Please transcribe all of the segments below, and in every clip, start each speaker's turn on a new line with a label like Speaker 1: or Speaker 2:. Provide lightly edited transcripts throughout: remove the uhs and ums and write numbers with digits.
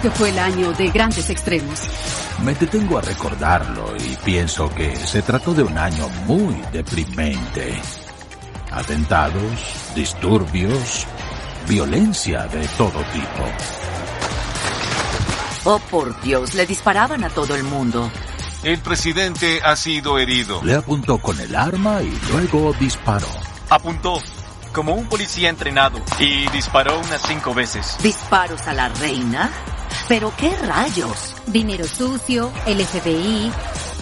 Speaker 1: que fue el año de grandes extremos.
Speaker 2: Me detengo a recordarlo y pienso que se trató de un año muy deprimente. Atentados, disturbios, violencia de todo tipo.
Speaker 3: Oh, por Dios, le disparaban a todo el mundo.
Speaker 4: El presidente ha sido herido.
Speaker 2: Le apuntó con el arma y luego disparó.
Speaker 5: Apuntó como un policía entrenado y disparó unas 5 veces.
Speaker 3: ¿Disparos a la reina? ¿Pero qué rayos?
Speaker 6: Dinero sucio, el FBI...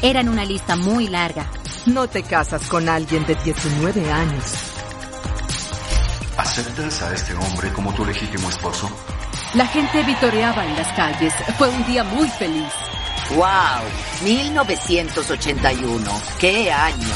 Speaker 6: Eran una lista muy larga.
Speaker 7: No te casas con alguien de 19 años.
Speaker 8: ¿Aceptas a este hombre como tu legítimo esposo?
Speaker 1: La gente vitoreaba en las calles. Fue un día muy feliz.
Speaker 3: ¡Wow! 1981. ¡Qué año!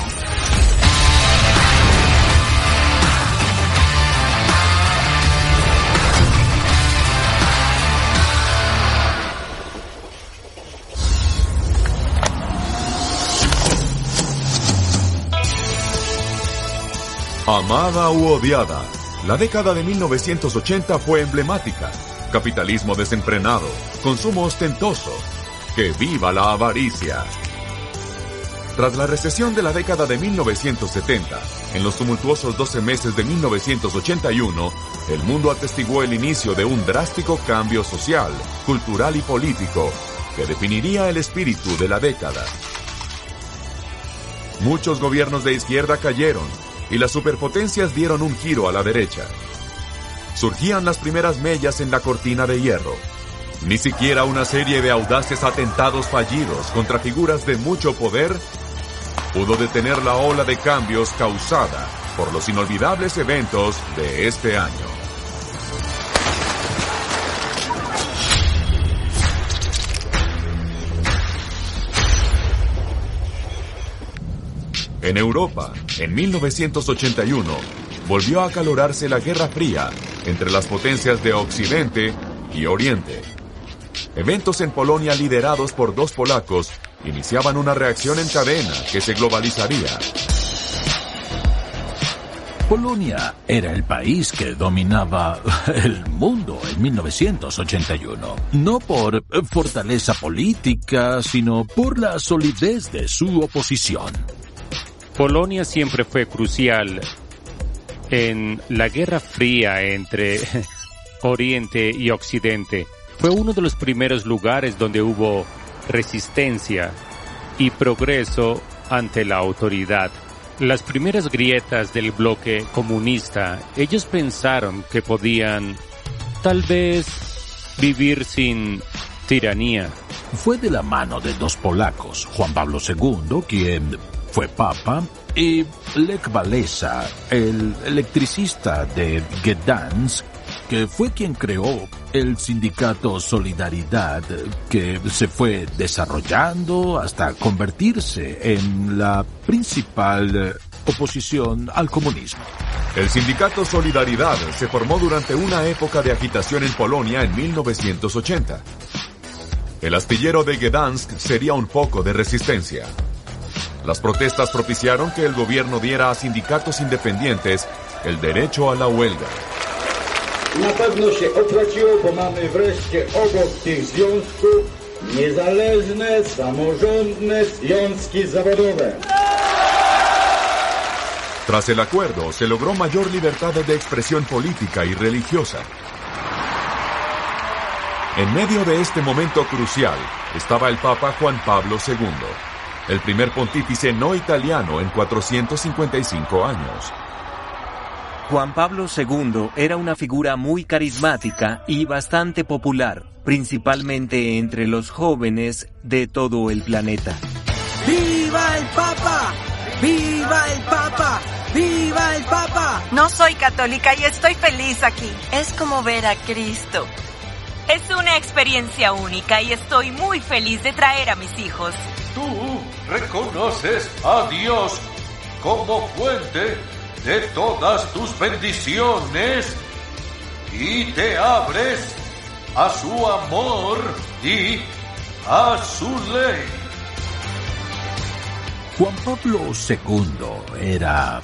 Speaker 9: Amada u odiada, la década de 1980 fue emblemática. Capitalismo desenfrenado, consumo ostentoso. ¡Que viva la avaricia! Tras la recesión de la década de 1970, en los tumultuosos 12 meses de 1981, el mundo atestiguó el inicio de un drástico cambio social, cultural y político que definiría el espíritu de la década. Muchos gobiernos de izquierda cayeron y las superpotencias dieron un giro a la derecha. Surgían las primeras mellas en la cortina de hierro. Ni siquiera una serie de audaces atentados fallidos contra figuras de mucho poder pudo detener la ola de cambios causada por los inolvidables eventos de este año. En Europa, en 1981, volvió a acalorarse la Guerra Fría entre las potencias de Occidente y Oriente. Eventos en Polonia liderados por 2 polacos iniciaban una reacción en cadena que se globalizaría.
Speaker 2: Polonia era el país que dominaba el mundo en 1981. No por fortaleza política, sino por la solidez de su oposición.
Speaker 10: Polonia siempre fue crucial en la Guerra Fría entre Oriente y Occidente. Fue uno de los primeros lugares donde hubo resistencia y progreso ante la autoridad. Las primeras grietas del bloque comunista, ellos pensaron que podían, tal vez, vivir sin tiranía.
Speaker 2: Fue de la mano de 2 polacos, Juan Pablo II, quien fue papa, y Lech Walesa, el electricista de Gdansk, que fue quien creó el sindicato Solidaridad, que se fue desarrollando hasta convertirse en la principal oposición al comunismo.
Speaker 9: El sindicato Solidaridad se formó durante una época de agitación en Polonia en 1980. El astillero de Gdansk sería un foco de resistencia. Las protestas propiciaron que el gobierno diera a sindicatos independientes el derecho a la huelga.
Speaker 11: Na pewno się opłaciło, bo mamy wreszcie obok tych związków niezależne, samorządne związki zawodowe.
Speaker 9: Tras el acuerdo, se logró mayor libertad de expresión política y religiosa. En medio de este momento crucial estaba el Papa Juan Pablo II, el primer pontífice no italiano en 455 años.
Speaker 12: Juan Pablo II era una figura muy carismática y bastante popular, principalmente entre los jóvenes de todo el planeta.
Speaker 7: ¡Viva el Papa! ¡Viva el Papa! ¡Viva el Papa!
Speaker 13: No soy católica y estoy feliz aquí. Es como ver a Cristo. Es una experiencia única y estoy muy feliz de traer a mis hijos.
Speaker 14: Tú reconoces a Dios como fuente de todas tus bendiciones y te abres a su amor y a su ley.
Speaker 2: Juan Pablo II era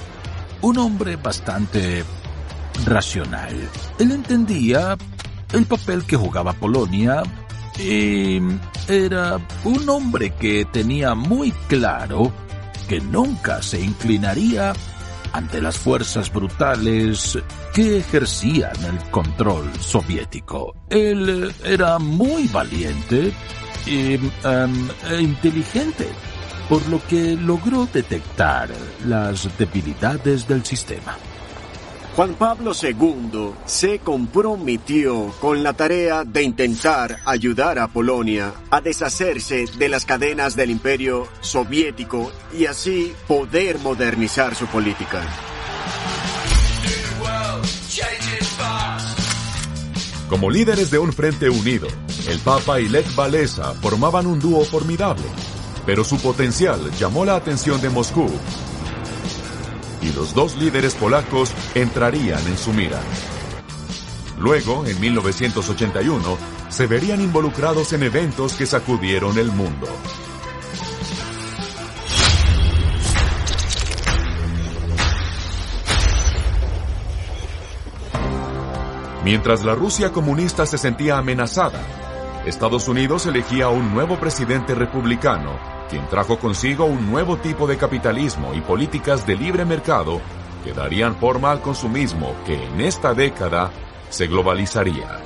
Speaker 2: un hombre bastante racional. Él entendía el papel que jugaba Polonia Y era un hombre que tenía muy claro que nunca se inclinaría ante las fuerzas brutales que ejercían el control soviético. Él era muy valiente e inteligente, por lo que logró detectar las debilidades del sistema.
Speaker 15: Juan Pablo II se comprometió con la tarea de intentar ayudar a Polonia a deshacerse de las cadenas del imperio soviético y así poder modernizar su política.
Speaker 9: Como líderes de un frente unido, el Papa y Lech Walesa formaban un dúo formidable, pero su potencial llamó la atención de Moscú y los dos líderes polacos entrarían en su mira. Luego, en 1981, se verían involucrados en eventos que sacudieron el mundo. Mientras la Rusia comunista se sentía amenazada, Estados Unidos elegía un nuevo presidente republicano, quien trajo consigo un nuevo tipo de capitalismo y políticas de libre mercado que darían forma al consumismo que en esta década se globalizaría.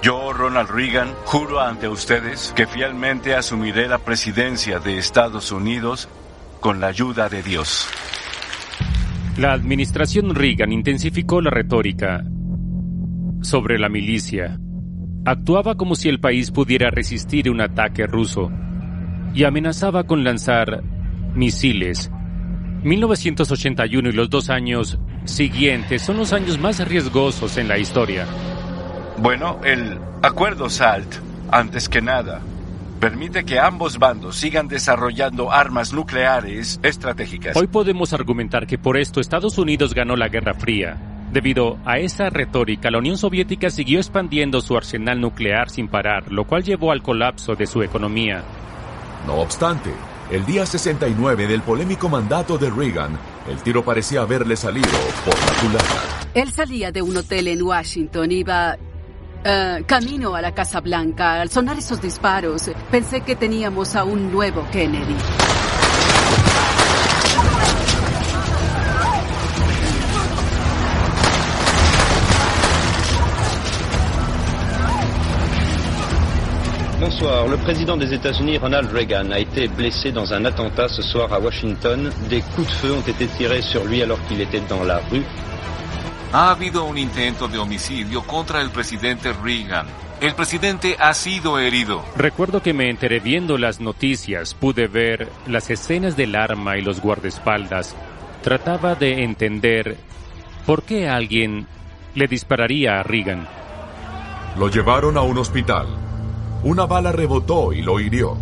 Speaker 16: Yo, Ronald Reagan, juro ante ustedes que fielmente asumiré la presidencia de Estados Unidos con la ayuda de Dios.
Speaker 10: La administración Reagan intensificó la retórica sobre la milicia. Actuaba como si el país pudiera resistir un ataque ruso y amenazaba con lanzar misiles. 1981 y los 2 años siguientes son los años más riesgosos en la historia.
Speaker 16: Bueno, el acuerdo SALT, antes que nada, permite que ambos bandos sigan desarrollando armas nucleares estratégicas.
Speaker 10: Hoy podemos argumentar que por esto Estados Unidos ganó la Guerra Fría. Debido a esa retórica, la Unión Soviética siguió expandiendo su arsenal nuclear sin parar, lo cual llevó al colapso de su economía.
Speaker 9: No obstante, el día 69 del polémico mandato de Reagan, el tiro parecía haberle salido por la culata.
Speaker 1: Él salía de un hotel en Washington, iba camino a la Casa Blanca. Al sonar esos disparos, pensé que teníamos a un nuevo Kennedy.
Speaker 17: Bonsoir. Le président des États-Unis, Ronald Reagan, a été blessé dans un attentat ce soir à Washington. Des coups de feu ont été tirés sur lui alors qu'il était dans la rue.
Speaker 4: Ha habido un intento de homicidio contra el presidente Reagan. El presidente ha sido herido.
Speaker 10: Recuerdo que me enteré viendo las noticias. Pude ver las escenas del arma y los guardaespaldas. Trataba de entender por qué alguien le dispararía a Reagan.
Speaker 9: Lo llevaron a un hospital. Una bala rebotó y lo hirió.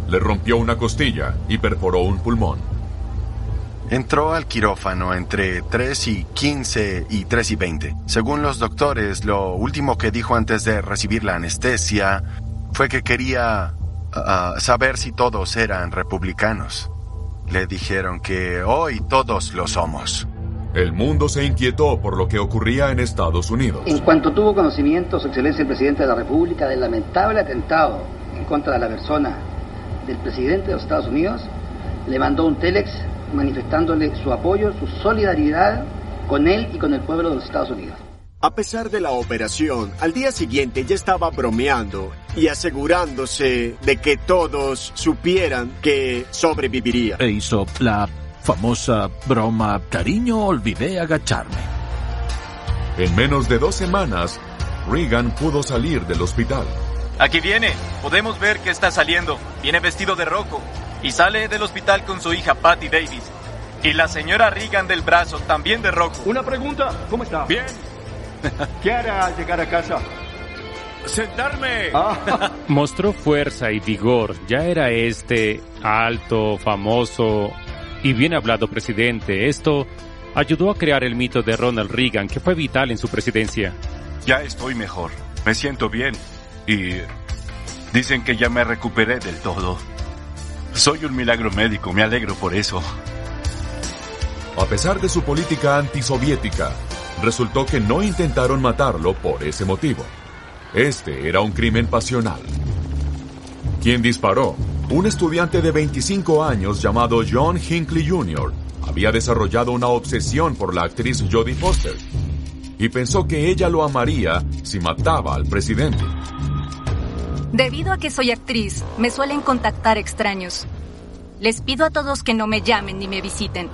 Speaker 9: Le rompió una costilla y perforó un pulmón.
Speaker 18: Entró al quirófano entre 3:15 y 3:20. Según los doctores, lo último que dijo antes de recibir la anestesia fue que quería saber si todos eran republicanos. Le dijeron que hoy todos lo somos.
Speaker 9: El mundo se inquietó por lo que ocurría en Estados Unidos.
Speaker 19: En cuanto tuvo conocimiento, Su Excelencia el Presidente de la República, del lamentable atentado en contra de la persona del Presidente de los Estados Unidos, le mandó un telex manifestándole su apoyo, su solidaridad con él y con el pueblo de los Estados Unidos.
Speaker 15: A pesar de la operación, al día siguiente ya estaba bromeando y asegurándose de que todos supieran que sobreviviría.
Speaker 2: E hizo la famosa broma, cariño, olvidé agacharme.
Speaker 9: En menos de 2 semanas, Reagan pudo salir del hospital.
Speaker 5: Aquí viene, podemos ver que está saliendo. Viene vestido de rojo y sale del hospital con su hija Patty Davis. Y la señora Reagan del brazo, también de rojo.
Speaker 20: Una pregunta, ¿cómo está?
Speaker 5: Bien.
Speaker 20: ¿Qué hará al llegar a casa?
Speaker 5: ¡Sentarme!
Speaker 10: Mostró fuerza y vigor. Ya era alto, famoso y bien hablado presidente. Esto ayudó a crear el mito de Ronald Reagan, que fue vital en su presidencia.
Speaker 16: Ya estoy mejor, me siento bien y dicen que ya me recuperé del todo. Soy un milagro médico, me alegro por eso.
Speaker 9: A pesar de su política antisoviética, resultó que no intentaron matarlo por ese motivo. Este era un crimen pasional. Quien disparó, un estudiante de 25 años llamado John Hinckley Jr., había desarrollado una obsesión por la actriz Jodie Foster y pensó que ella lo amaría si mataba al presidente.
Speaker 21: Debido a que soy actriz, me suelen contactar extraños. Les pido a todos que no me llamen ni me visiten.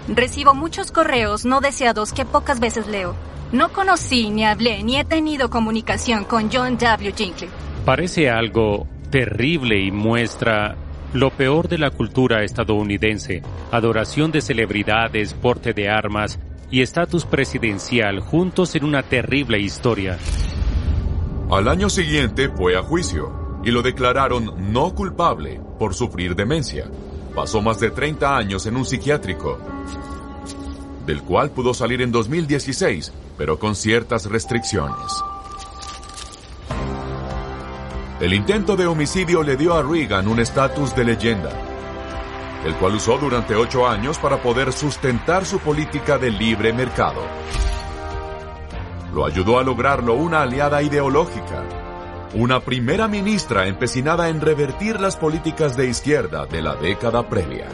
Speaker 21: Recibo muchos correos no deseados que pocas veces leo. No conocí, ni hablé, ni he tenido comunicación con John W. Hinckley.
Speaker 10: Parece algo terrible y muestra lo peor de la cultura estadounidense: adoración de celebridades, porte de armas y estatus presidencial juntos en una terrible historia.
Speaker 9: Al año siguiente fue a juicio y lo declararon no culpable por sufrir demencia. Pasó más de 30 años en un psiquiátrico, del cual pudo salir en 2016, pero con ciertas restricciones. El intento de homicidio le dio a Reagan un estatus de leyenda, el cual usó durante 8 años para poder sustentar su política de libre mercado. Lo ayudó a lograrlo una aliada ideológica, una primera ministra empecinada en revertir las políticas de izquierda de la década previa.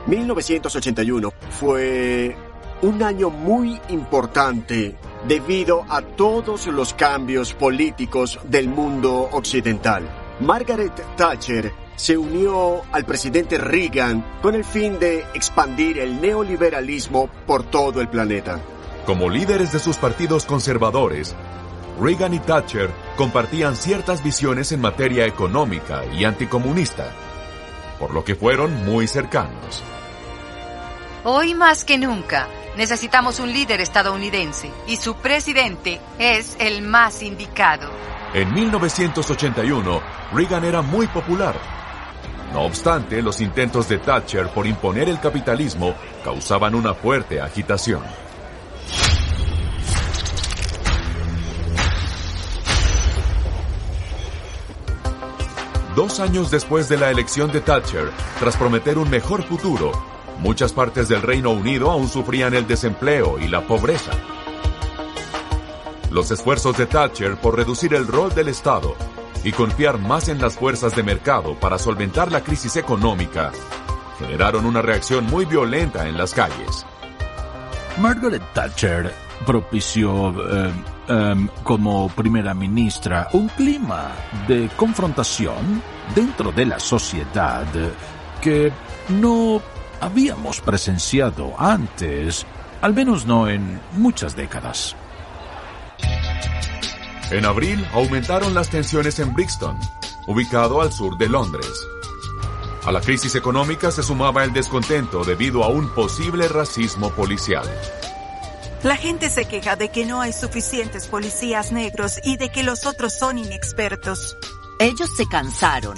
Speaker 15: 1981 fue un año muy importante debido a todos los cambios políticos del mundo occidental. Margaret Thatcher se unió al presidente Reagan con el fin de expandir el neoliberalismo por todo el planeta.
Speaker 9: Como líderes de sus partidos conservadores, Reagan y Thatcher compartían ciertas visiones en materia económica y anticomunista, por lo que fueron muy cercanos.
Speaker 22: Hoy más que nunca, necesitamos un líder estadounidense y su presidente es el más indicado.
Speaker 9: En 1981, Reagan era muy popular. No obstante, los intentos de Thatcher por imponer el capitalismo causaban una fuerte agitación. Dos años después de la elección de Thatcher, tras prometer un mejor futuro, muchas partes del Reino Unido aún sufrían el desempleo y la pobreza. Los esfuerzos de Thatcher por reducir el rol del Estado y confiar más en las fuerzas de mercado para solventar la crisis económica generaron una reacción muy violenta en las calles.
Speaker 2: Margaret Thatcher propició, como primera ministra, un clima de confrontación dentro de la sociedad que no habíamos presenciado antes, al menos no en muchas décadas.
Speaker 9: En abril aumentaron las tensiones en Brixton, ubicado al sur de Londres. A la crisis económica se sumaba el descontento debido a un posible racismo policial.
Speaker 23: La gente se queja de que no hay suficientes policías negros y de que los otros son inexpertos.
Speaker 3: Ellos se cansaron.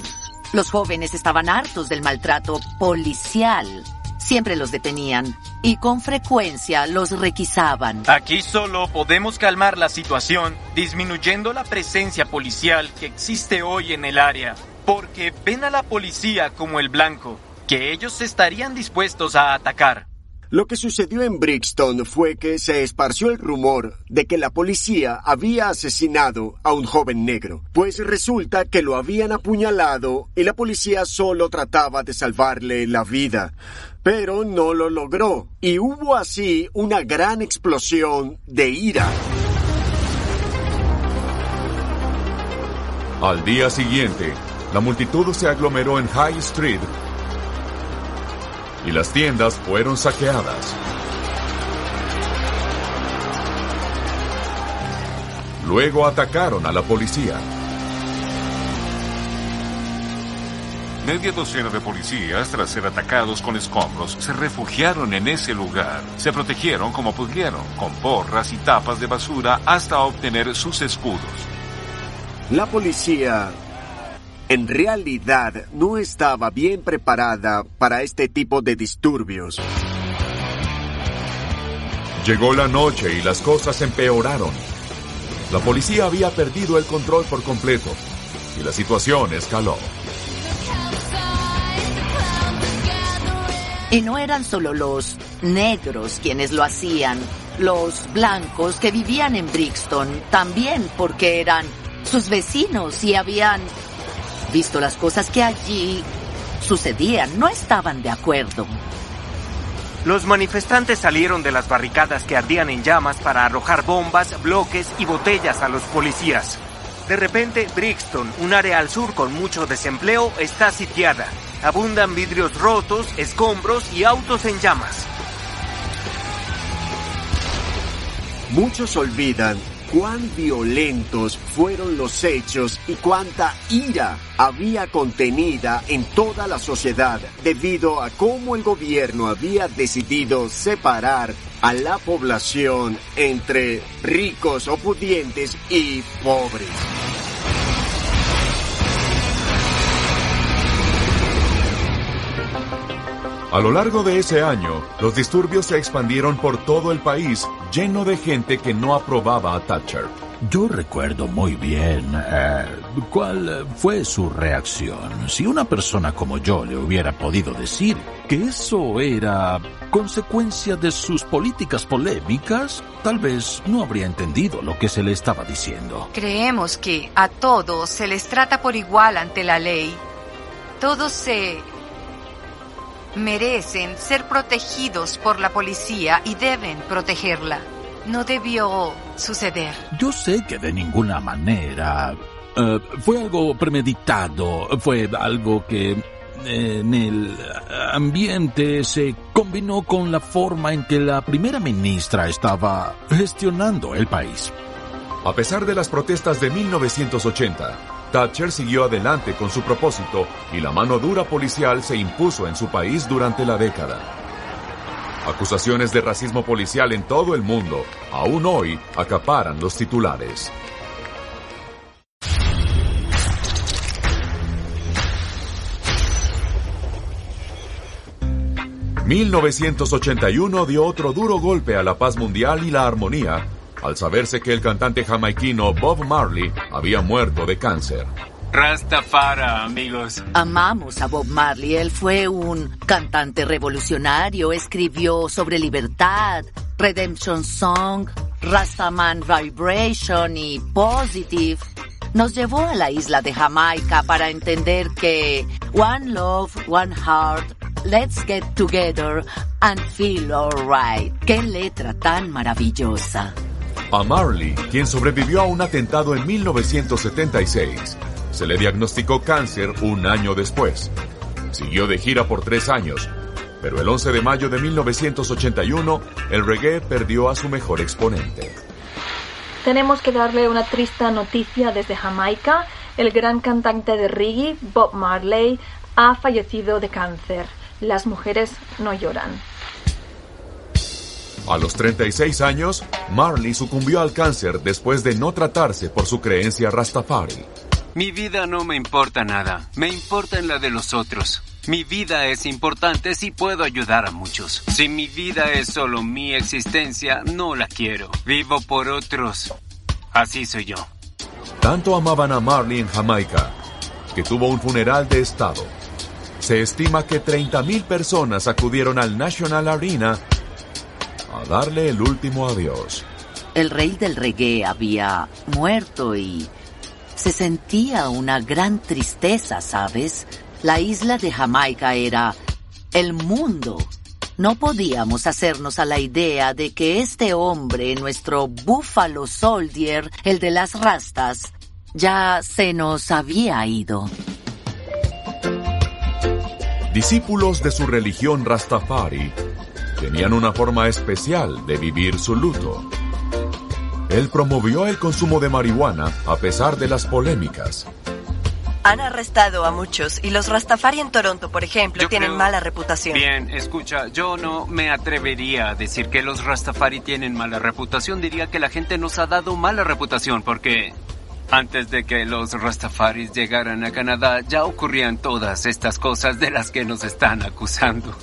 Speaker 3: Los jóvenes estaban hartos del maltrato policial. Siempre los detenían y con frecuencia los requisaban.
Speaker 5: Aquí solo podemos calmar la situación disminuyendo la presencia policial que existe hoy en el área, porque ven a la policía como el blanco, que ellos estarían dispuestos a atacar.
Speaker 15: Lo que sucedió en Brixton fue que se esparció el rumor de que la policía había asesinado a un joven negro, pues resulta que lo habían apuñalado y la policía solo trataba de salvarle la vida, pero no lo logró, y hubo así una gran explosión de ira.
Speaker 9: Al día siguiente, la multitud se aglomeró en High Street y las tiendas fueron saqueadas. Luego atacaron a la policía.
Speaker 4: Media docena de policías, tras ser atacados con escombros, se refugiaron en ese lugar. Se protegieron como pudieron, con porras y tapas de basura hasta obtener sus escudos.
Speaker 15: La policía en realidad no estaba bien preparada para este tipo de disturbios.
Speaker 9: Llegó la noche y las cosas empeoraron. La policía había perdido el control por completo y la situación escaló.
Speaker 3: Y no eran solo los negros quienes lo hacían. los blancos que vivían en Brixton, también porque eran sus vecinos y habían visto las cosas que allí sucedían. No estaban de acuerdo.
Speaker 12: Los manifestantes salieron de las barricadas que ardían en llamas para arrojar bombas, bloques y botellas a los policías. De repente, Brixton, un área al sur con mucho desempleo, está sitiada. Abundan vidrios rotos, escombros y autos en llamas.
Speaker 15: Muchos olvidan cuán violentos fueron los hechos y cuánta ira había contenida en toda la sociedad debido a cómo el gobierno había decidido separar a la población entre ricos o pudientes y pobres.
Speaker 9: A lo largo de ese año, los disturbios se expandieron por todo el país, lleno de gente que no aprobaba a Thatcher.
Speaker 2: Yo recuerdo muy bien cuál fue su reacción. Si una persona como yo le hubiera podido decir que eso era consecuencia de sus políticas polémicas, tal vez no habría entendido lo que se le estaba diciendo.
Speaker 22: Creemos que a todos se les trata por igual ante la ley. Todos se merecen ser protegidos por la policía y deben protegerla. No debió suceder.
Speaker 2: Yo sé que de ninguna manera fue algo premeditado, fue algo que en el ambiente se combinó con la forma en que la primera ministra estaba gestionando el país.
Speaker 9: A pesar de las protestas de 1980, Thatcher siguió adelante con su propósito y la mano dura policial se impuso en su país durante la década. Acusaciones de racismo policial en todo el mundo, aún hoy, acaparan los titulares. ...1981 dio otro duro golpe a la paz mundial y la armonía... al saberse que el cantante jamaiquino Bob Marley había muerto de cáncer.
Speaker 5: Rastafari, amigos.
Speaker 3: Amamos a Bob Marley. Él fue un cantante revolucionario. Escribió sobre libertad, Redemption Song, Rastaman Vibration y Positive. Nos llevó a la isla de Jamaica para entender que One Love, One Heart, Let's Get Together and Feel Alright. ¡Qué letra tan maravillosa!
Speaker 9: A Marley, quien sobrevivió a un atentado en 1976, se le diagnosticó cáncer un año después. Siguió de gira por 3 años, pero el 11 de mayo de 1981, el reggae perdió a su mejor exponente.
Speaker 6: Tenemos que darle una triste noticia desde Jamaica. El gran cantante de reggae, Bob Marley, ha fallecido de cáncer. Las mujeres no lloran.
Speaker 9: A los 36 años, Marley sucumbió al cáncer después de no tratarse por su creencia Rastafari.
Speaker 8: Mi vida no me importa nada, me importa en la de los otros. Mi vida es importante si puedo ayudar a muchos. Si mi vida es solo mi existencia, no la quiero. Vivo por otros. Así soy yo.
Speaker 9: Tanto amaban a Marley en Jamaica, que tuvo un funeral de estado. Se estima que 30,000 personas acudieron al National Arena a darle el último adiós.
Speaker 3: El rey del reggae había muerto y se sentía una gran tristeza, ¿sabes? La isla de Jamaica era el mundo. No podíamos hacernos a la idea de que este hombre, nuestro Buffalo Soldier, el de las rastas, ya se nos había ido.
Speaker 9: Discípulos de su religión Rastafari tenían una forma especial de vivir su luto. Él promovió el consumo de marihuana a pesar de las polémicas.
Speaker 13: Han arrestado a muchos y los Rastafari en Toronto, por ejemplo, tienen mala reputación.
Speaker 8: Bien, escucha, yo no me atrevería a decir que los Rastafari tienen mala reputación. Diría que la gente nos ha dado mala reputación porque antes de que los Rastafaris llegaran a Canadá ya ocurrían todas estas cosas de las que nos están acusando.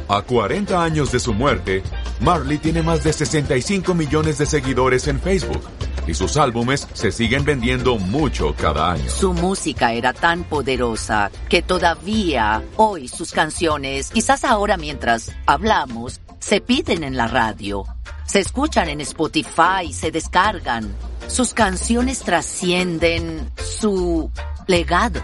Speaker 9: A 40 años de su muerte, Marley tiene más de 65 millones de seguidores en Facebook y sus álbumes se siguen vendiendo mucho cada año.
Speaker 3: Su música era tan poderosa que todavía hoy sus canciones, quizás ahora mientras hablamos, se piden en la radio. Se escuchan en Spotify, se descargan. Sus canciones trascienden su legado.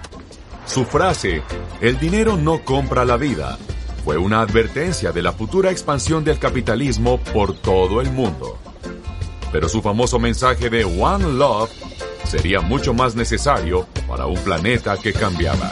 Speaker 9: Su frase, "El dinero no compra la vida", fue una advertencia de la futura expansión del capitalismo por todo el mundo. Pero su famoso mensaje de One Love sería mucho más necesario para un planeta que cambiaba.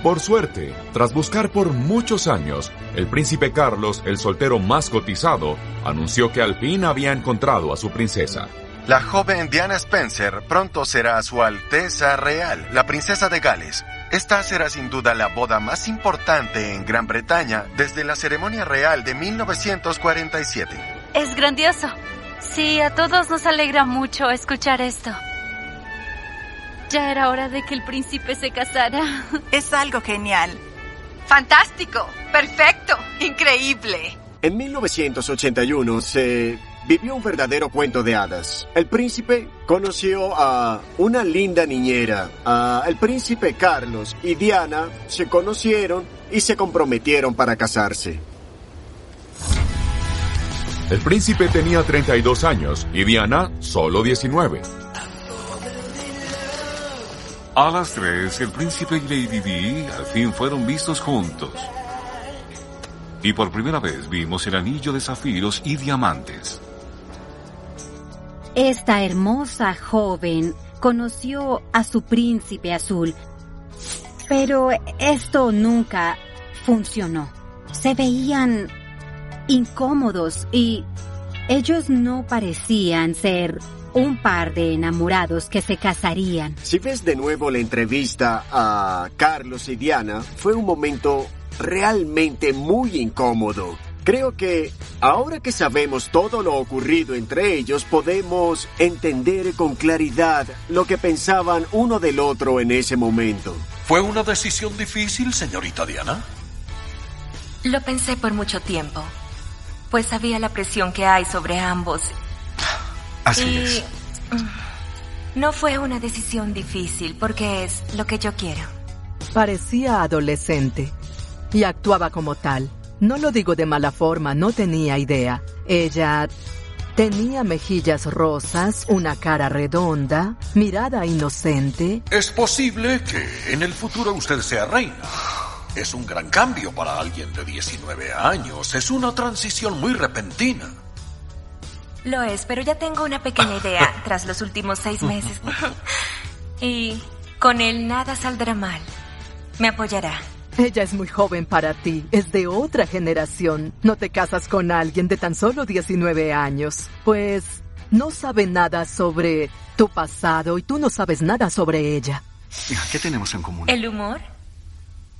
Speaker 9: Por suerte, tras buscar por muchos años, el príncipe Carlos, el soltero más cotizado, anunció que al fin había encontrado a su princesa.
Speaker 18: La joven Diana Spencer pronto será Su Alteza Real, la princesa de Gales. Esta será sin duda la boda más importante en Gran Bretaña desde la ceremonia real de 1947.
Speaker 22: Es grandioso. Sí, a todos nos alegra mucho escuchar esto. Ya era hora de que el príncipe se casara.
Speaker 23: Es algo genial.
Speaker 22: ¡Fantástico! ¡Perfecto! ¡Increíble!
Speaker 15: En 1981 se vivió un verdadero cuento de hadas. El príncipe conoció a una linda niñera. El príncipe Carlos y Diana se conocieron y se comprometieron para casarse.
Speaker 9: El príncipe tenía 32 años y Diana solo 19.
Speaker 4: A las 3, el príncipe y Lady Di al fin fueron vistos juntos. Y por primera vez vimos el anillo de zafiros y diamantes.
Speaker 7: Esta hermosa joven conoció a su príncipe azul, pero esto nunca funcionó. Se veían incómodos y ellos no parecían ser un par de enamorados que se casarían.
Speaker 15: Si ves de nuevo la entrevista a Carlos y Diana, fue un momento realmente muy incómodo. Creo que ahora que sabemos todo lo ocurrido entre ellos, podemos entender con claridad lo que pensaban uno del otro en ese momento.
Speaker 2: ¿Fue una decisión difícil, señorita Diana?
Speaker 13: Lo pensé por mucho tiempo, pues sabía la presión que hay sobre ambos.
Speaker 2: Así es.
Speaker 13: No fue una decisión difícil porque es lo que yo quiero.
Speaker 11: Parecía adolescente y actuaba como tal. No lo digo de mala forma, no tenía idea. Ella tenía mejillas rosas, una cara redonda, mirada inocente.
Speaker 2: Es posible que en el futuro usted sea reina. Es un gran cambio para alguien de 19 años. Es una transición muy repentina.
Speaker 13: Lo es, pero ya tengo una pequeña idea tras los últimos 6 meses. Y con él nada saldrá mal. Me apoyará.
Speaker 11: Ella es muy joven para ti, es de otra generación. No te casas con alguien de tan solo 19 años, pues no sabe nada sobre tu pasado y tú no sabes nada sobre ella.
Speaker 14: ¿Qué tenemos en común?
Speaker 13: ¿El humor?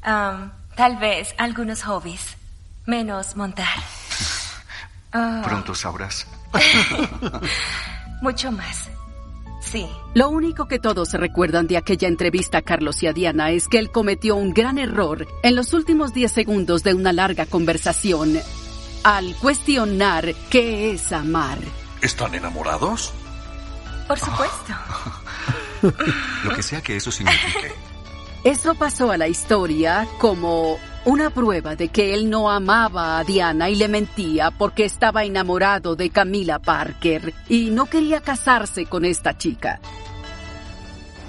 Speaker 13: Tal vez algunos hobbies. Menos montar.
Speaker 14: Pronto sabrás.
Speaker 13: Mucho más. Sí.
Speaker 1: Lo único que todos recuerdan de aquella entrevista a Carlos y a Diana es que él cometió un gran error en los últimos 10 segundos de una larga conversación al cuestionar qué es amar.
Speaker 2: ¿Están enamorados?
Speaker 13: Por supuesto.
Speaker 14: Lo que sea que eso signifique.
Speaker 1: Eso pasó a la historia como una prueba de que él no amaba a Diana y le mentía porque estaba enamorado de Camila Parker y no quería casarse con esta chica.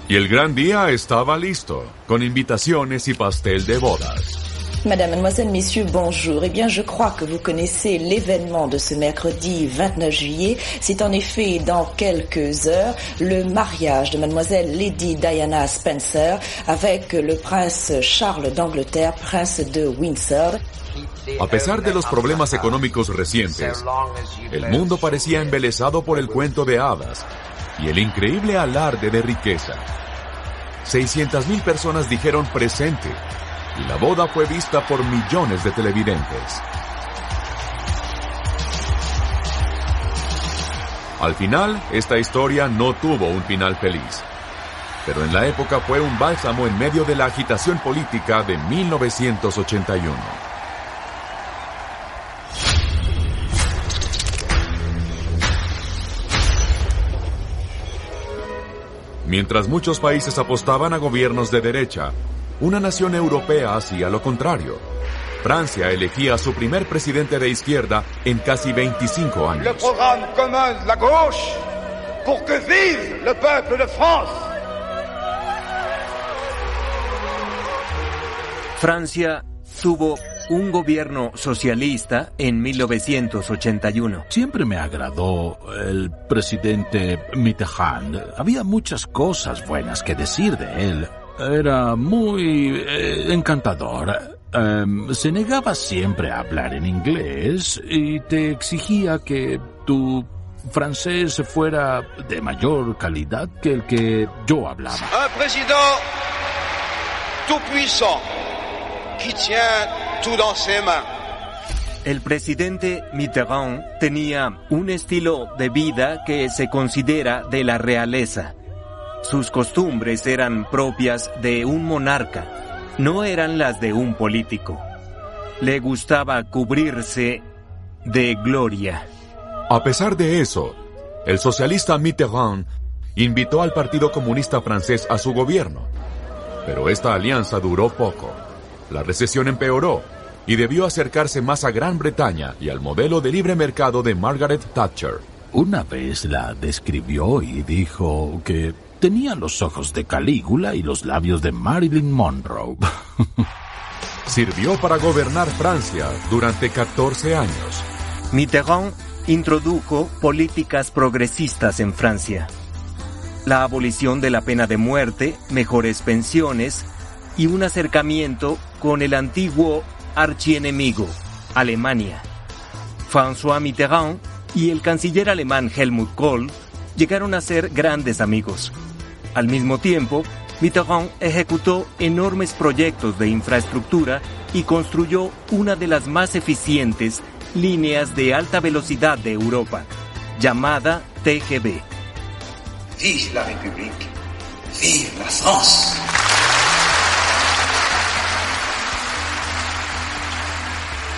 Speaker 9: Y el gran día estaba listo, con invitaciones y pastel de bodas.
Speaker 24: Madame, mademoiselle, messieurs, bonjour. Eh bien, je crois que vous connaissez l'événement de ce mercredi 29 juillet. C'est en effet dans quelques heures le mariage de mademoiselle Lady Diana Spencer avec le prince Charles d'Angleterre, prince de Windsor.
Speaker 9: A pesar de los problemas económicos recientes, el mundo parecía embelesado por el cuento de hadas y el increíble alarde de riqueza. 600,000 personas dijeron presente. Y la boda fue vista por millones de televidentes. Al final, esta historia no tuvo un final feliz. Pero en la época fue un bálsamo en medio de la agitación política de 1981. Mientras muchos países apostaban a gobiernos de derecha, una nación europea hacía lo contrario. Francia elegía a su primer presidente de izquierda en casi 25 años.
Speaker 16: Le programme commun de la gauche pour que vive le peuple de France.
Speaker 12: Francia tuvo un gobierno socialista en 1981.
Speaker 2: Siempre me agradó el presidente Mitterrand. Había muchas cosas buenas que decir de él. Era muy encantador. Se negaba siempre a hablar en inglés y te exigía que tu francés fuera de mayor calidad que el que yo hablaba.
Speaker 16: Un président tout puissant qui tient tout dans ses mains.
Speaker 12: El presidente Mitterrand tenía un estilo de vida que se considera de la realeza. Sus costumbres eran propias de un monarca, no eran las de un político. Le gustaba cubrirse de gloria.
Speaker 9: A pesar de eso, el socialista Mitterrand invitó al Partido Comunista Francés a su gobierno. Pero esta alianza duró poco. La recesión empeoró y debió acercarse más a Gran Bretaña y al modelo de libre mercado de Margaret Thatcher.
Speaker 2: Una vez la describió y dijo que tenía los ojos de Calígula y los labios de Marilyn Monroe.
Speaker 9: Sirvió para gobernar Francia durante 14 años.
Speaker 12: Mitterrand introdujo políticas progresistas en Francia. La abolición de la pena de muerte, mejores pensiones y un acercamiento con el antiguo archienemigo, Alemania. François Mitterrand y el canciller alemán Helmut Kohl llegaron a ser grandes amigos. Al mismo tiempo, Mitterrand ejecutó enormes proyectos de infraestructura y construyó una de las más eficientes líneas de alta velocidad de Europa, llamada TGV.
Speaker 16: Vive la République, vive la France.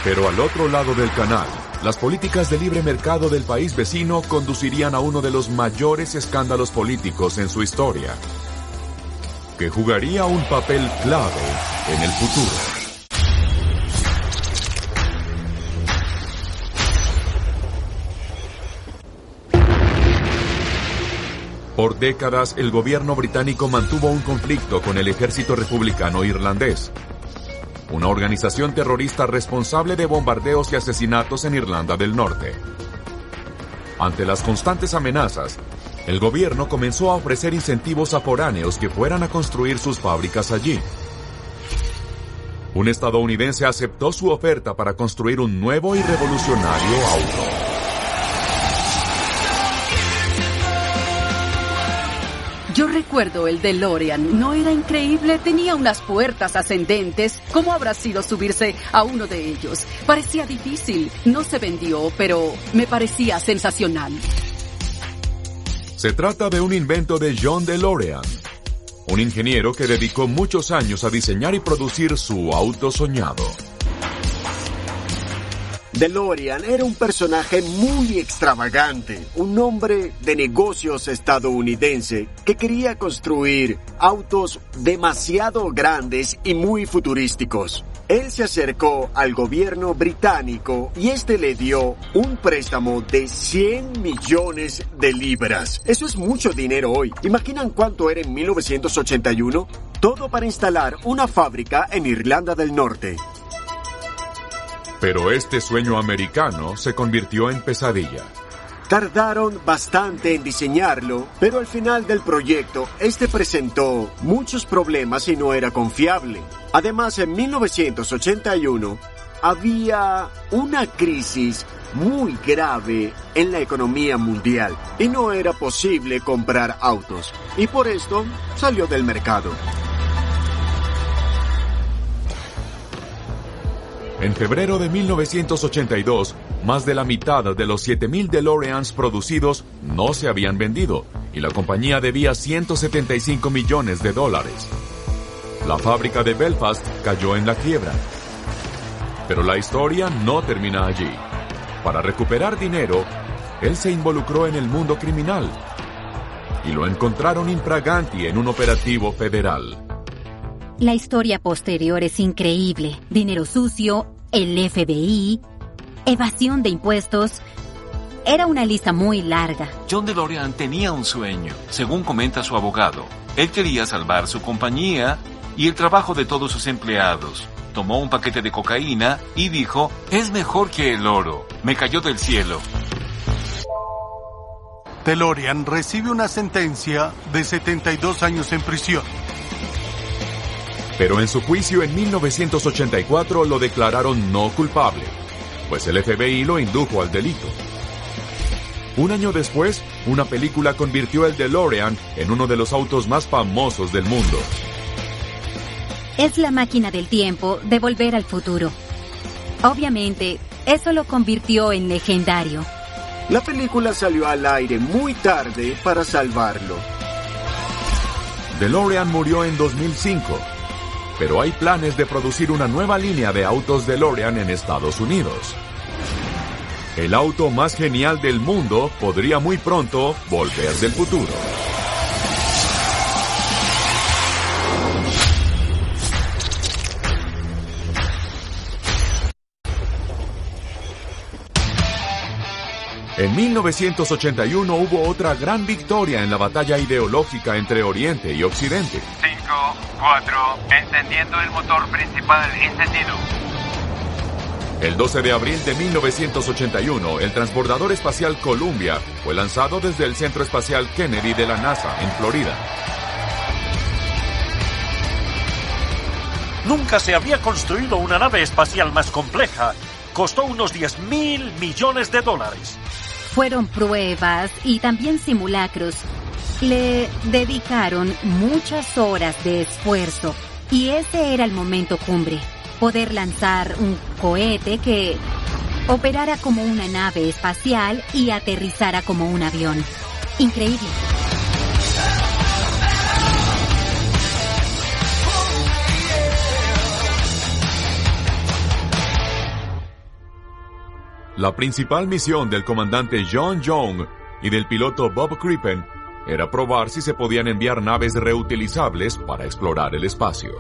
Speaker 9: Pero al otro lado del canal, las políticas de libre mercado del país vecino conducirían a uno de los mayores escándalos políticos en su historia, que jugaría un papel clave en el futuro. Por décadas, el gobierno británico mantuvo un conflicto con el ejército republicano irlandés, una organización terrorista responsable de bombardeos y asesinatos en Irlanda del Norte. Ante las constantes amenazas, el gobierno comenzó a ofrecer incentivos a foráneos que fueran a construir sus fábricas allí. Un estadounidense aceptó su oferta para construir un nuevo y revolucionario auto.
Speaker 1: Yo recuerdo el DeLorean. ¿No era increíble? Tenía unas puertas ascendentes. ¿Cómo habrá sido subirse a uno de ellos? Parecía difícil. No se vendió, pero me parecía sensacional.
Speaker 9: Se trata de un invento de John DeLorean, un ingeniero que dedicó muchos años a diseñar y producir su auto soñado.
Speaker 15: DeLorean era un personaje muy extravagante, un hombre de negocios estadounidense que quería construir autos demasiado grandes y muy futurísticos. Él se acercó al gobierno británico y este le dio un préstamo de 100 millones de libras. Eso es mucho dinero hoy. ¿Imaginan cuánto era en 1981? Todo para instalar una fábrica en Irlanda del Norte.
Speaker 9: Pero este sueño americano se convirtió en pesadilla.
Speaker 15: Tardaron bastante en diseñarlo, pero al final del proyecto, este presentó muchos problemas y no era confiable. Además, en 1981, había una crisis muy grave en la economía mundial y no era posible comprar autos. Y por esto, salió del mercado.
Speaker 9: En febrero de 1982, más de la mitad de los 7,000 DeLoreans producidos no se habían vendido y la compañía debía $175 millones. La fábrica de Belfast cayó en la quiebra. Pero la historia no termina allí. Para recuperar dinero, él se involucró en el mundo criminal y lo encontraron infraganti en un operativo federal.
Speaker 7: La historia posterior es increíble. Dinero sucio, el FBI, evasión de impuestos. Era una lista muy larga.
Speaker 4: John DeLorean tenía un sueño, según comenta su abogado. Él quería salvar su compañía y el trabajo de todos sus empleados. Tomó un paquete de cocaína y dijo, es mejor que el oro. Me cayó del cielo.
Speaker 17: DeLorean recibe una sentencia de 72 años en prisión.
Speaker 9: Pero en su juicio en 1984 lo declararon no culpable, pues el FBI lo indujo al delito. Un año después, una película convirtió el DeLorean en uno de los autos más famosos del mundo.
Speaker 7: Es la máquina del tiempo de Volver al Futuro. Obviamente, eso lo convirtió en legendario.
Speaker 15: La película salió al aire muy tarde para salvarlo.
Speaker 9: DeLorean murió en 2005, pero hay planes de producir una nueva línea de autos DeLorean en Estados Unidos. El auto más genial del mundo podría muy pronto volver del futuro. En 1981 hubo otra gran victoria en la batalla ideológica entre Oriente y Occidente.
Speaker 5: 5, 4, encendiendo el motor principal, encendido.
Speaker 9: El 12 de abril de 1981, el transbordador espacial Columbia fue lanzado desde el Centro Espacial Kennedy de la NASA, en Florida.
Speaker 19: Nunca se había construido una nave espacial más compleja. Costó unos $10,000 millones.
Speaker 7: Fueron pruebas y también simulacros. Le dedicaron muchas horas de esfuerzo y ese era el momento cumbre. Poder lanzar un cohete que operara como una nave espacial y aterrizara como un avión. Increíble.
Speaker 9: La principal misión del comandante John Young y del piloto Bob Crippen era probar si se podían enviar naves reutilizables para explorar el espacio.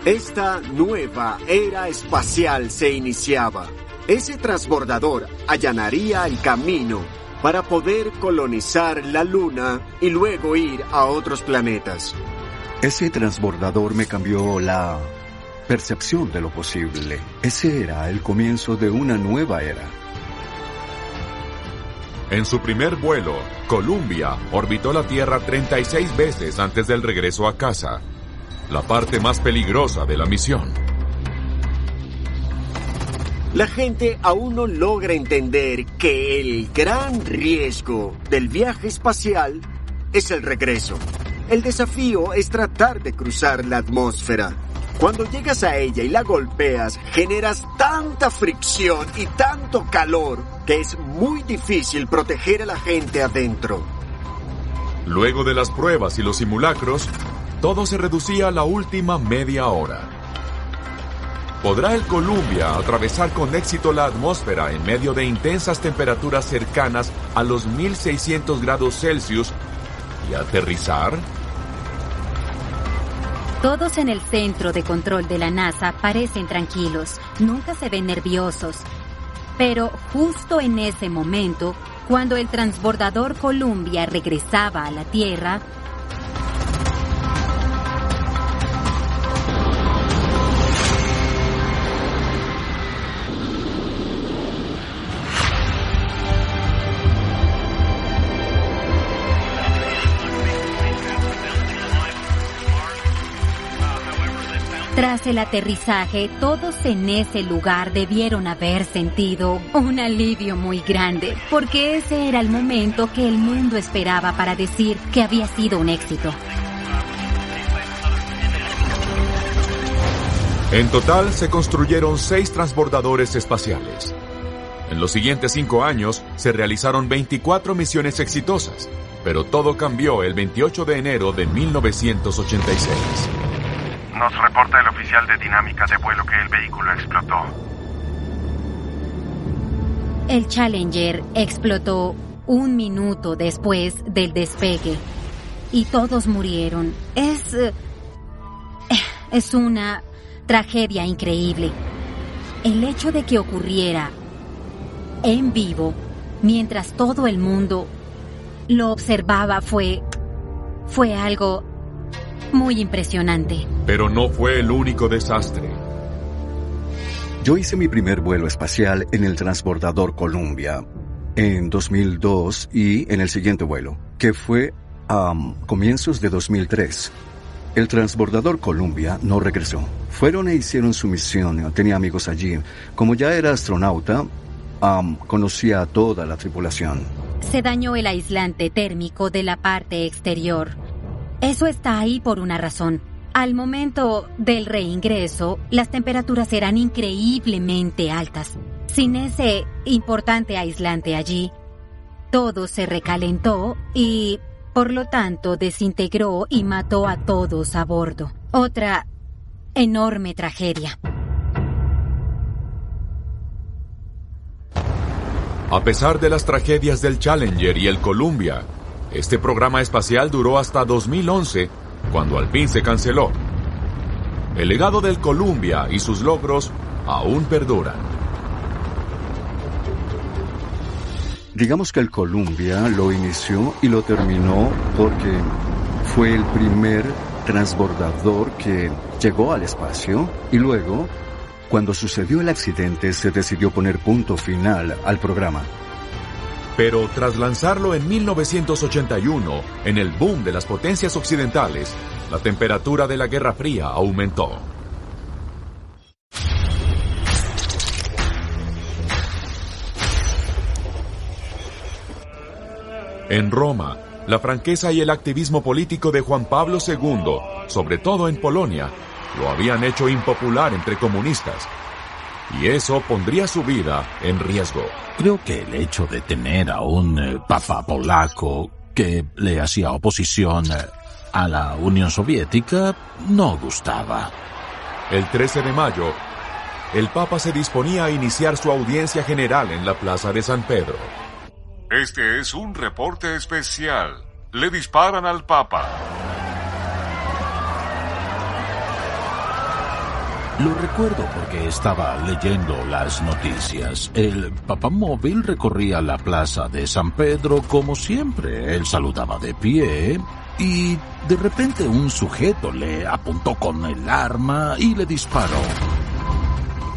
Speaker 15: Esta nueva era espacial se iniciaba. Ese transbordador allanaría el camino para poder colonizar la Luna y luego ir a otros planetas.
Speaker 14: Ese transbordador me cambió la percepción de lo posible. Ese era el comienzo de una nueva era.
Speaker 9: En su primer vuelo, Columbia orbitó la Tierra 36 veces antes del regreso a casa, la parte más peligrosa de la misión.
Speaker 15: La gente aún no logra entender que el gran riesgo del viaje espacial es el regreso. El desafío es tratar de cruzar la atmósfera. Cuando llegas a ella y la golpeas, generas tanta fricción y tanto calor que es muy difícil proteger a la gente adentro.
Speaker 9: Luego de las pruebas y los simulacros, todo se reducía a la última media hora. ¿Podrá el Columbia atravesar con éxito la atmósfera en medio de intensas temperaturas cercanas a los 1600 grados Celsius y aterrizar?
Speaker 7: Todos en el centro de control de la NASA parecen tranquilos, nunca se ven nerviosos. Pero justo en ese momento, cuando el transbordador Columbia regresaba a la Tierra, tras el aterrizaje, todos en ese lugar debieron haber sentido un alivio muy grande, porque ese era el momento que el mundo esperaba para decir que había sido un éxito.
Speaker 9: En total se construyeron 6 transbordadores espaciales. En los siguientes 5 años se realizaron 24 misiones exitosas, pero todo cambió el 28 de enero de 1986.
Speaker 20: Nos reporta el oficial de dinámica de vuelo que el vehículo explotó.
Speaker 7: El Challenger explotó 1 minuto después del despegue y todos murieron. Es una tragedia increíble. El hecho de que ocurriera en vivo, mientras todo el mundo lo observaba, fue algo muy impresionante.
Speaker 9: Pero no fue el único desastre.
Speaker 14: Yo hice mi primer vuelo espacial en el transbordador Columbia en 2002 y en el siguiente vuelo, que fue a comienzos de 2003. El transbordador Columbia no regresó. Fueron e hicieron su misión. Tenía amigos allí. Como ya era astronauta, conocía a toda la tripulación.
Speaker 7: Se dañó el aislante térmico de la parte exterior. Eso está ahí por una razón. Al momento del reingreso, las temperaturas eran increíblemente altas. Sin ese importante aislante allí, todo se recalentó y, por lo tanto, desintegró y mató a todos a bordo. Otra enorme tragedia.
Speaker 9: A pesar de las tragedias del Challenger y el Columbia, este programa espacial duró hasta 2011, cuando al fin se canceló. El legado del Columbia y sus logros aún perduran.
Speaker 14: Digamos que el Columbia lo inició y lo terminó porque fue el primer transbordador que llegó al espacio y luego, cuando sucedió el accidente, se decidió poner punto final al programa.
Speaker 9: Pero tras lanzarlo en 1981, en el boom de las potencias occidentales, la temperatura de la Guerra Fría aumentó. En Roma, la franqueza y el activismo político de Juan Pablo II, sobre todo en Polonia, lo habían hecho impopular entre comunistas. Y eso pondría su vida en riesgo.
Speaker 2: Creo que el hecho de tener a un papa polaco que le hacía oposición a la Unión Soviética no gustaba.
Speaker 9: El 13 de mayo, el papa se disponía a iniciar su audiencia general en la Plaza de San Pedro.
Speaker 4: Este es un reporte especial. Le disparan al papa.
Speaker 2: Lo recuerdo porque estaba leyendo las noticias. El papamóvil recorría la plaza de San Pedro como siempre. Él saludaba de pie y de repente un sujeto le apuntò con el arma y le disparò.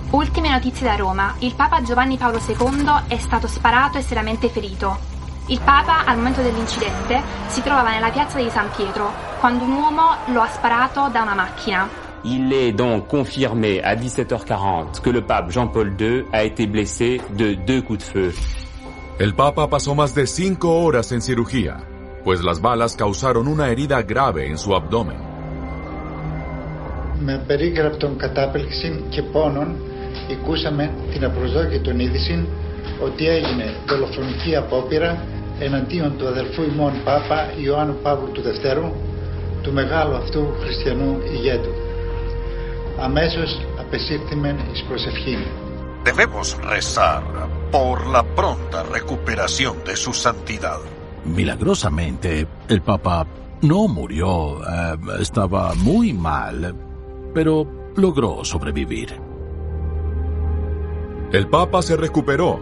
Speaker 6: Ultime notizie da Roma. Il Papa Giovanni Paolo II è stato sparato e seriamente ferito. Il Papa, al momento dell'incidente, si trovava nella piazza di San Pietro, quando un uomo lo ha sparato da una macchina.
Speaker 8: Il est donc confirmé à 17h40 que le pape Jean-Paul II a été blessé de 2 coups de feu.
Speaker 9: El Papa pasó más de 5 horas en cirugía, pues las balas causaron una herida grave en su abdomen.
Speaker 10: Με περίγραπτον κατάπληξη και πόνων ακούσαμε την απροσδόκητον είδηση ότι έγινε δολοφονική απόπειρα εναντίον του αδελφού ημών Πάπα Ιωάννου Παύλου του Δευτέρου, του μεγάλου αυτού χριστιανού ηγέτου. Αμέσως απεσύρθημεν εις προσευχήν.
Speaker 21: Debemos rezar por la pronta recuperación de su santidad.
Speaker 2: Milagrosamente, el Papa no murió. Estaba muy mal, pero logró sobrevivir.
Speaker 9: El Papa se recuperó,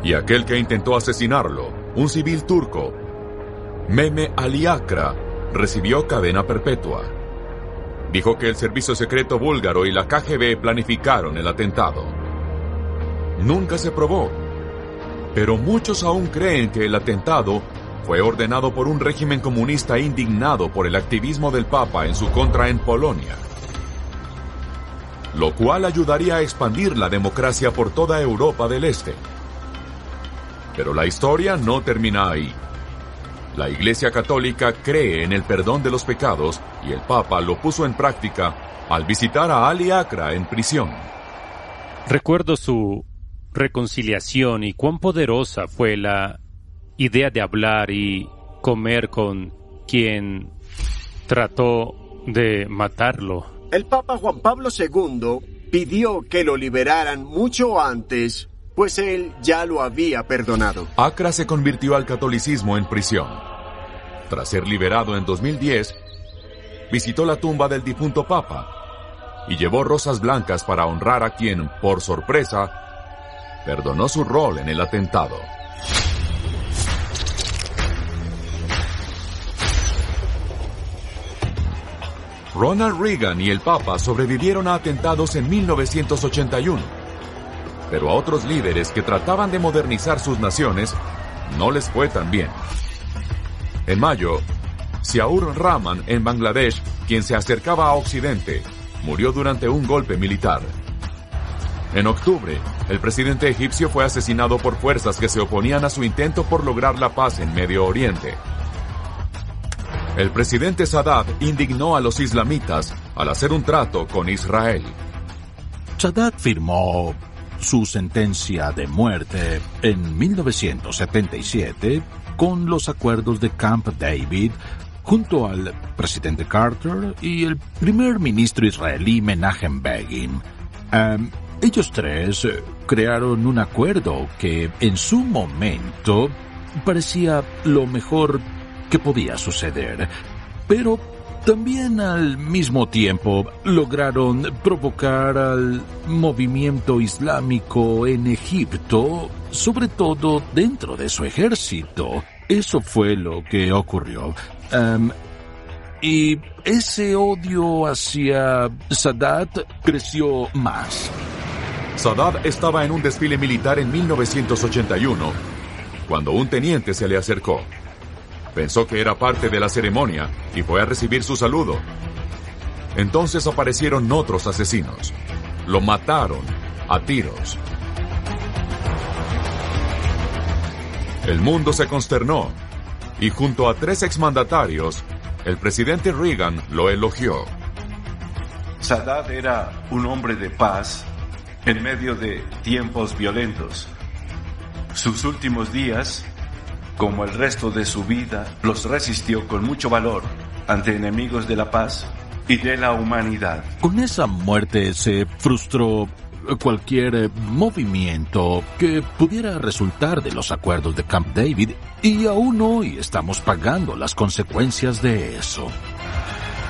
Speaker 9: y aquel que intentó asesinarlo, un civil turco, Mehmet Ali Akra, recibió cadena perpetua. Dijo que el servicio secreto búlgaro y la KGB planificaron el atentado. Nunca se probó, pero muchos aún creen que el atentado fue ordenado por un régimen comunista indignado por el activismo del Papa en su contra en Polonia, lo cual ayudaría a expandir la democracia por toda Europa del Este. Pero la historia no termina ahí. La Iglesia Católica cree en el perdón de los pecados y el Papa lo puso en práctica al visitar a Ali Akra en prisión.
Speaker 25: Recuerdo su reconciliación y cuán poderosa fue la idea de hablar y comer con quien trató de matarlo.
Speaker 15: El Papa Juan Pablo II pidió que lo liberaran mucho antes pues él ya lo había perdonado.
Speaker 9: Accra se convirtió al catolicismo en prisión. Tras ser liberado en 2010, visitó la tumba del difunto Papa y llevó rosas blancas para honrar a quien, por sorpresa, perdonó su rol en el atentado. Ronald Reagan y el Papa sobrevivieron a atentados en 1981, pero a otros líderes que trataban de modernizar sus naciones no les fue tan bien. En mayo, Ziaur Rahman en Bangladesh, quien se acercaba a Occidente, murió durante un golpe militar. En octubre, el presidente egipcio fue asesinado por fuerzas que se oponían a su intento por lograr la paz en Medio Oriente. El presidente Sadat indignó a los islamitas al hacer un trato con Israel.
Speaker 2: Sadat firmó su sentencia de muerte en 1977 con los acuerdos de Camp David junto al presidente Carter y el primer ministro israelí Menachem Begin. Ellos tres crearon un acuerdo que en su momento parecía lo mejor que podía suceder, pero también al mismo tiempo lograron provocar al movimiento islámico en Egipto, sobre todo dentro de su ejército. Eso fue lo que ocurrió. Y ese odio hacia Sadat creció más.
Speaker 9: Sadat estaba en un desfile militar en 1981, cuando un teniente se le acercó. Pensó que era parte de la ceremonia y fue a recibir su saludo. Entonces aparecieron otros asesinos. Lo mataron a tiros. El mundo se consternó y junto a 3 exmandatarios, el presidente Reagan lo elogió.
Speaker 3: Sadat era un hombre de paz en medio de tiempos violentos. Sus últimos días, como el resto de su vida, los resistió con mucho valor ante enemigos de la paz y de la humanidad.
Speaker 2: Con esa muerte se frustró cualquier movimiento que pudiera resultar de los acuerdos de Camp David y aún hoy estamos pagando las consecuencias de eso.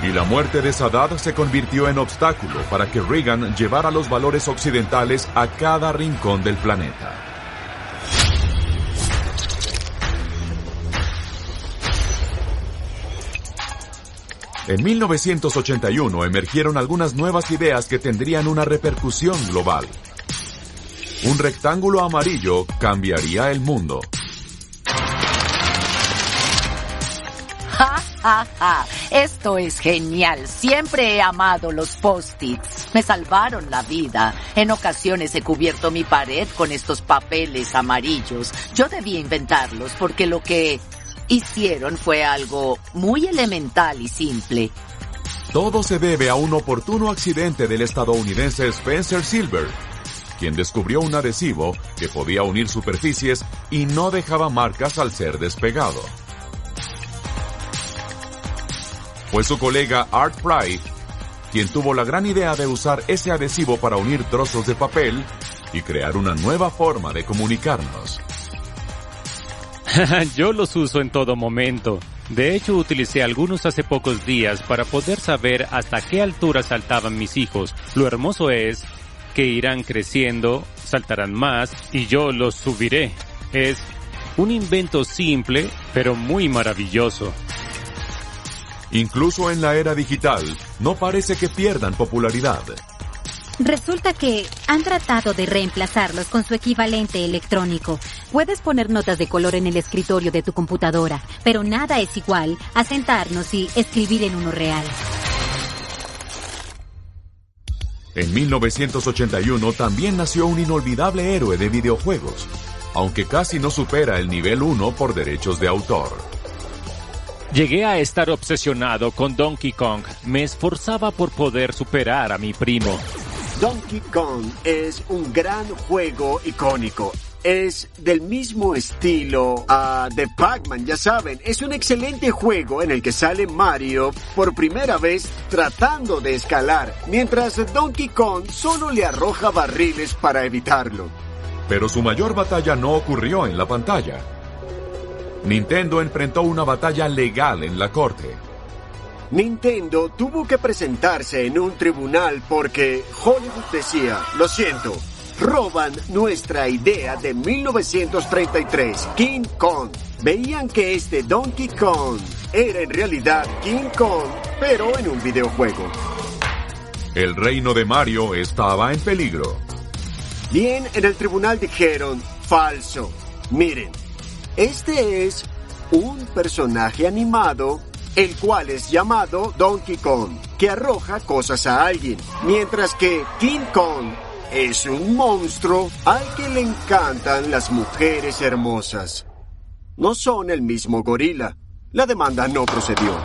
Speaker 9: Y la muerte de Sadat se convirtió en obstáculo para que Reagan llevara los valores occidentales a cada rincón del planeta. En 1981 emergieron algunas nuevas ideas que tendrían una repercusión global. Un rectángulo amarillo cambiaría el mundo.
Speaker 11: ¡Ja, ja, ja! Esto es genial. Siempre he amado los post-its. Me salvaron la vida. En ocasiones he cubierto mi pared con estos papeles amarillos. Yo debí inventarlos porque lo que hicieron fue algo muy elemental y simple.
Speaker 9: Todo se debe a un oportuno accidente del estadounidense Spencer Silver, quien descubrió un adhesivo que podía unir superficies y no dejaba marcas al ser despegado. Fue su colega Art Fry quien tuvo la gran idea de usar ese adhesivo para unir trozos de papel y crear una nueva forma de comunicarnos.
Speaker 25: Yo los uso en todo momento. De hecho, utilicé algunos hace pocos días para poder saber hasta qué altura saltaban mis hijos. Lo hermoso es que irán creciendo, saltarán más y yo los subiré. Es un invento simple, pero muy maravilloso.
Speaker 9: Incluso en la era digital, no parece que pierdan popularidad.
Speaker 7: Resulta que han tratado de reemplazarlos con su equivalente electrónico. Puedes poner notas de color en el escritorio de tu computadora, pero nada es igual a sentarnos y escribir en uno real.
Speaker 9: En 1981 también nació un inolvidable héroe de videojuegos, aunque casi no supera el nivel 1 por derechos de autor.
Speaker 25: Llegué a estar obsesionado con Donkey Kong. Me esforzaba por poder superar a mi primo.
Speaker 15: Donkey Kong es un gran juego icónico. Es del mismo estilo de Pac-Man, ya saben. Es un excelente juego en el que sale Mario por primera vez tratando de escalar, mientras Donkey Kong solo le arroja barriles para evitarlo.
Speaker 9: Pero su mayor batalla no ocurrió en la pantalla. Nintendo enfrentó una batalla legal en la corte.
Speaker 15: Nintendo tuvo que presentarse en un tribunal porque Hollywood decía, lo siento, roban nuestra idea de 1933, King Kong. Veían que este Donkey Kong era en realidad King Kong, pero en un videojuego.
Speaker 9: El reino de Mario estaba en peligro.
Speaker 15: Bien, en el tribunal dijeron, falso. Miren, este es un personaje animado, el cual es llamado Donkey Kong, que arroja cosas a alguien, mientras que King Kong es un monstruo al que le encantan las mujeres hermosas. No son el mismo gorila. La demanda no procedió.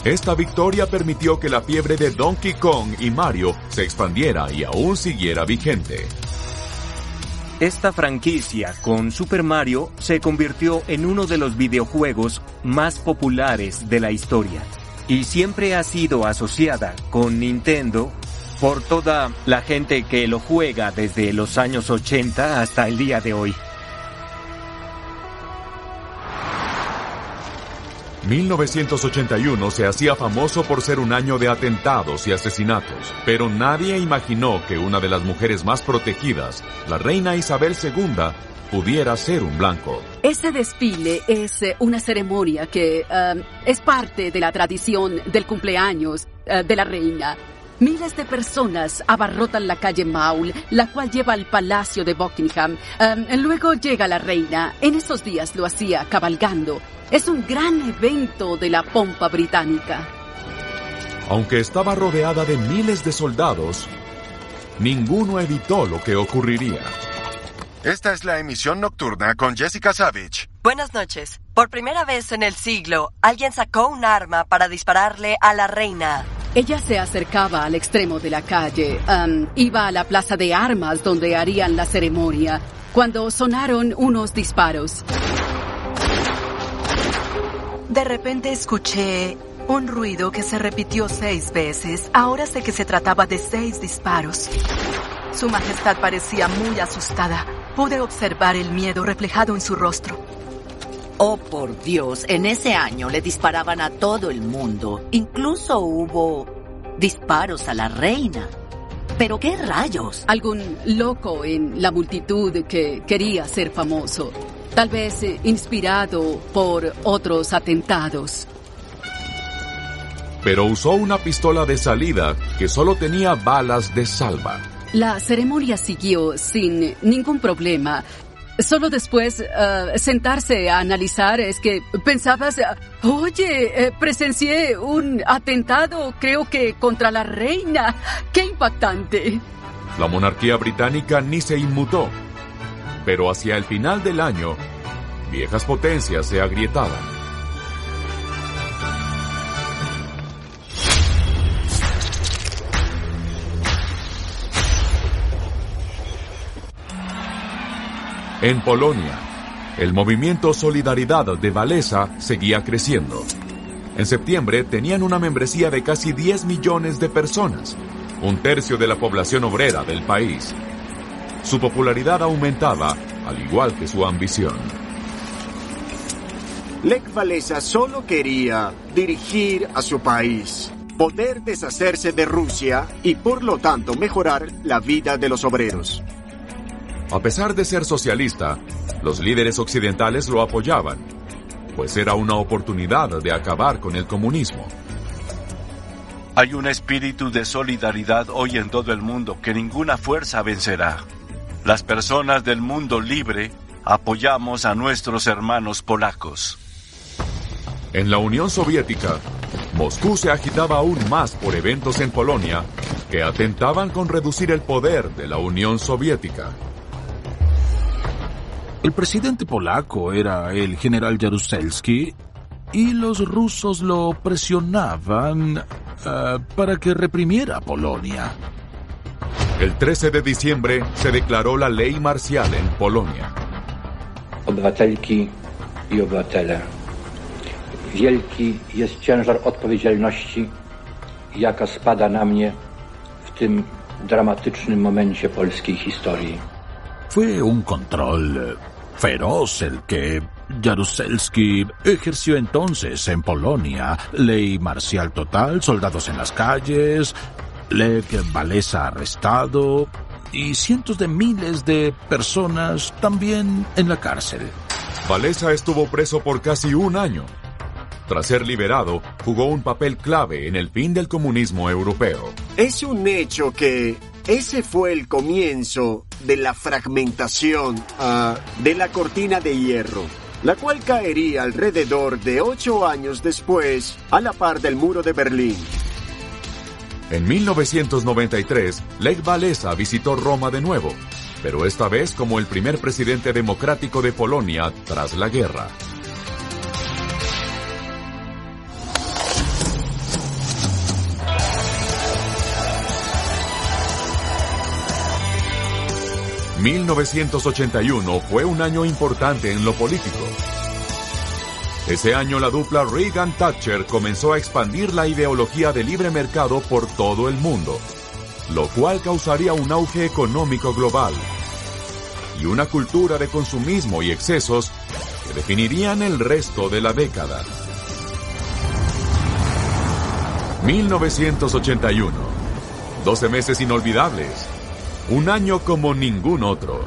Speaker 9: Esta victoria permitió que la fiebre de Donkey Kong y Mario se expandiera y aún siguiera vigente.
Speaker 12: Esta franquicia con Super Mario se convirtió en uno de los videojuegos más populares de la historia y siempre ha sido asociada con Nintendo por toda la gente que lo juega desde los años 80 hasta el día de hoy.
Speaker 9: 1981 se hacía famoso por ser un año de atentados y asesinatos, pero nadie imaginó que una de las mujeres más protegidas, la reina Isabel II, pudiera ser un blanco.
Speaker 1: Este desfile es una ceremonia que es parte de la tradición del cumpleaños de la reina. Miles de personas abarrotan la calle Mall, la cual lleva al Palacio de Buckingham. Luego llega la reina. En esos días lo hacía cabalgando. Es un gran evento de la pompa británica.
Speaker 9: Aunque estaba rodeada de miles de soldados, ninguno evitó lo que ocurriría.
Speaker 21: Esta es la emisión nocturna con Jessica Savage.
Speaker 13: Buenas noches. Por primera vez en el siglo, alguien sacó un arma para dispararle a la reina.
Speaker 1: Ella se acercaba al extremo de la calle. Iba a la plaza de armas donde harían la ceremonia, cuando sonaron unos disparos.
Speaker 13: De repente escuché un ruido que se repitió 6 veces. Ahora sé que se trataba de 6 disparos. Su Majestad parecía muy asustada. Pude observar el miedo reflejado en su rostro.
Speaker 11: Oh, por Dios, en ese año le disparaban a todo el mundo. Incluso hubo disparos a la reina. ¿Pero qué rayos?
Speaker 1: Algún loco en la multitud que quería ser famoso. Tal vez inspirado por otros atentados.
Speaker 9: Pero usó una pistola de salida que solo tenía balas de salva.
Speaker 1: La ceremonia siguió sin ningún problema. Solo después sentarse a analizar es que pensabas, oye, presencié un atentado, creo que contra la reina. ¡Qué impactante!
Speaker 9: La monarquía británica ni se inmutó. Pero hacia el final del año, viejas potencias se agrietaban. En Polonia, el movimiento Solidaridad de Wałęsa seguía creciendo. En septiembre tenían una membresía de casi 10 millones de personas, un tercio de la población obrera del país. Su popularidad aumentaba, al igual que su ambición.
Speaker 15: Lech Wałęsa solo quería dirigir a su país, poder deshacerse de Rusia y por lo tanto mejorar la vida de los obreros.
Speaker 9: A pesar de ser socialista, los líderes occidentales lo apoyaban, pues era una oportunidad de acabar con el comunismo.
Speaker 3: Hay un espíritu de solidaridad hoy en todo el mundo que ninguna fuerza vencerá. Las personas del mundo libre apoyamos a nuestros hermanos polacos.
Speaker 9: En la Unión Soviética, Moscú se agitaba aún más por eventos en Polonia que atentaban con reducir el poder de la Unión Soviética.
Speaker 2: El presidente polaco era el general Jaruzelski y los rusos lo presionaban para que reprimiera a Polonia.
Speaker 9: El 13 de diciembre se declaró la ley marcial en Polonia.
Speaker 18: Obywatelki i obywatele, wielki jest ciężar odpowiedzialności, jaka spada na mnie w tym dramatycznym momencie polskiej historii.
Speaker 2: Fue un control feroz el que Jaruzelski ejerció entonces en Polonia. Ley marcial total, soldados en las calles, Lech Walesa arrestado y cientos de miles de personas también en la cárcel.
Speaker 9: Walesa estuvo preso por casi un año. Tras ser liberado, jugó un papel clave en el fin del comunismo europeo.
Speaker 15: Es un hecho que ese fue el comienzo de la fragmentación de la cortina de hierro, la cual caería alrededor de 8 años después, a la par del muro de Berlín.
Speaker 9: En 1993, Lech Walesa visitó Roma de nuevo, pero esta vez como el primer presidente democrático de Polonia tras la guerra. ...1981 fue un año importante en lo político. Ese año la dupla Reagan-Thatcher comenzó a expandir la ideología de libre mercado por todo el mundo, lo cual causaría un auge económico global y una cultura de consumismo y excesos que definirían el resto de la década. 1981. 12 meses inolvidables. Un año como ningún otro.